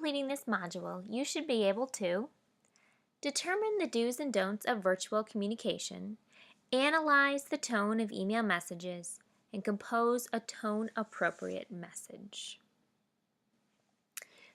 completing this module, you should be able to determine the do's and don'ts of virtual communication, analyze the tone of email messages, and compose a tone-appropriate message.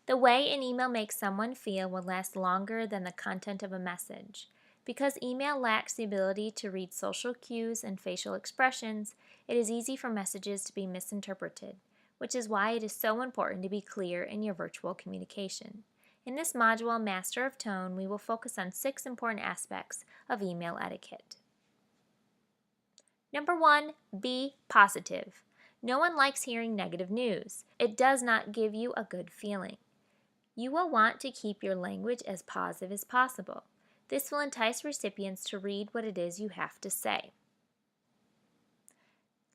The way an email makes someone feel will last longer than the content of a message. Because email lacks the ability to read social cues and facial expressions, it is easy for messages to be misinterpreted, which is why it is so important to be clear in your virtual communication. In this module, Master of Tone, we will focus on 6 important aspects of email etiquette. Number 1, be positive. No one likes hearing negative news. It does not give you a good feeling. You will want to keep your language as positive as possible. This will entice recipients to read what it is you have to say.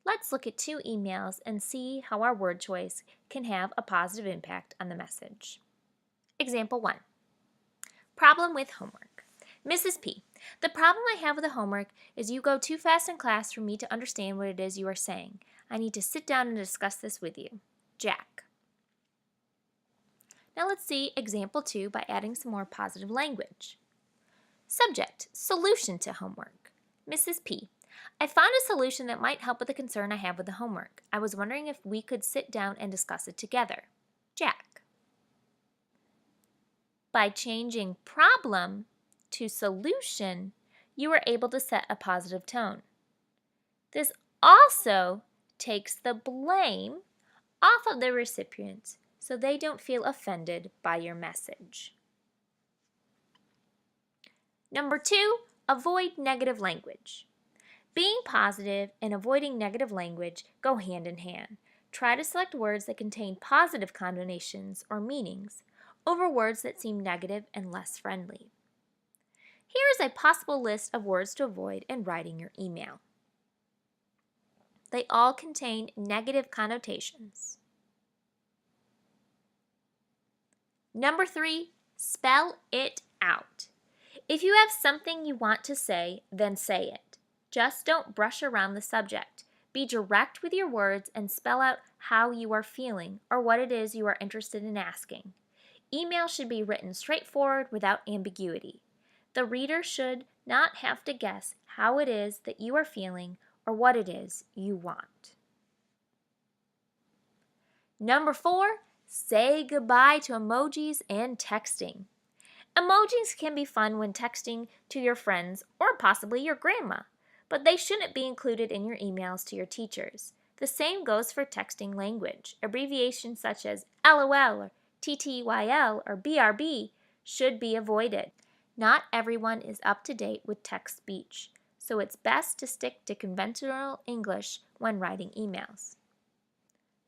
Let's look at 2 emails and see how our word choice can have a positive impact on the message. Example 1. Problem with homework. Mrs. P. The problem I have with the homework is you go too fast in class for me to understand what it is you are saying. I need to sit down and discuss this with you. Jack. Now let's see example 2 by adding some more positive language. Subject, solution to homework. Mrs. P. I found a solution that might help with the concern I have with the homework. I was wondering if we could sit down and discuss it together. Jack. By changing problem to solution, you are able to set a positive tone. This also takes the blame off of the recipients so they don't feel offended by your message. Number 2, avoid negative language. Being positive and avoiding negative language go hand in hand. Try to select words that contain positive connotations or meanings over words that seem negative and less friendly. Here is a possible list of words to avoid in writing your email. They all contain negative connotations. Number 3, spell it out. If you have something you want to say, then say it. Just don't brush around the subject. Be direct with your words and spell out how you are feeling or what it is you are interested in asking. Email should be written straightforward without ambiguity. The reader should not have to guess how it is that you are feeling or what it is you want. Number 4, say goodbye to emojis and texting. Emojis can be fun when texting to your friends or possibly your grandma, but they shouldn't be included in your emails to your teachers. The same goes for texting language. Abbreviations such as LOL or TTYL or BRB should be avoided. Not everyone is up to date with text speech, so it's best to stick to conventional English when writing emails.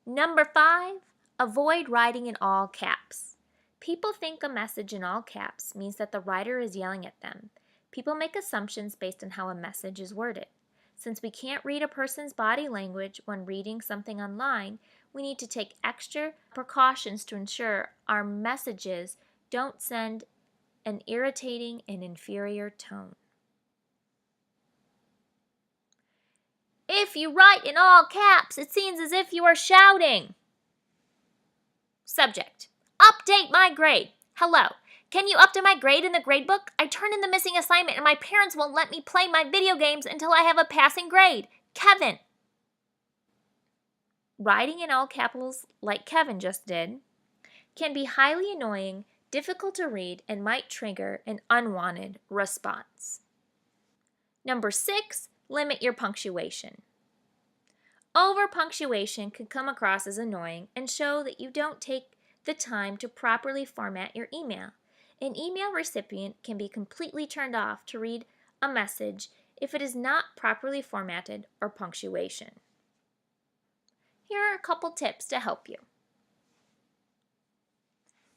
Number 5, avoid writing in all caps. People think a message in all caps means that the writer is yelling at them. People make assumptions based on how a message is worded. Since we can't read a person's body language when reading something online, we need to take extra precautions to ensure our messages don't send an irritating and inferior tone. If you write in all caps, it seems as if you are shouting. Subject, update my grade. Hello, can you update my grade in the gradebook? I turned in the missing assignment and my parents won't let me play my video games until I have a passing grade. Kevin. Writing in all capitals, like Kevin just did, can be highly annoying, difficult to read, and might trigger an unwanted response. Number 6, limit your punctuation. Over-punctuation can come across as annoying and show that you don't take the time to properly format your email. An email recipient can be completely turned off to read a message if it is not properly formatted or punctuation. Here are a couple tips to help you.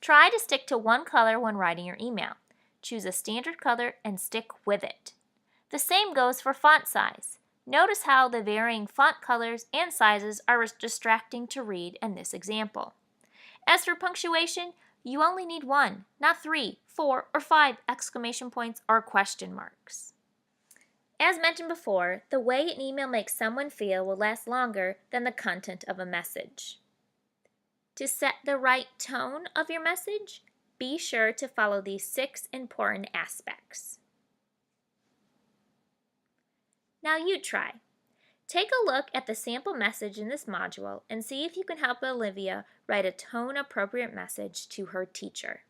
Try to stick to one color when writing your email. Choose a standard color and stick with it. The same goes for font size. Notice how the varying font colors and sizes are distracting to read in this example. As for punctuation, you only need 1, not 3, 4, or 5 exclamation points or question marks. As mentioned before, the way an email makes someone feel will last longer than the content of a message. To set the right tone of your message, be sure to follow these 6 important aspects. Now you try. Take a look at the sample message in this module and see if you can help Olivia write a tone-appropriate message to her teacher.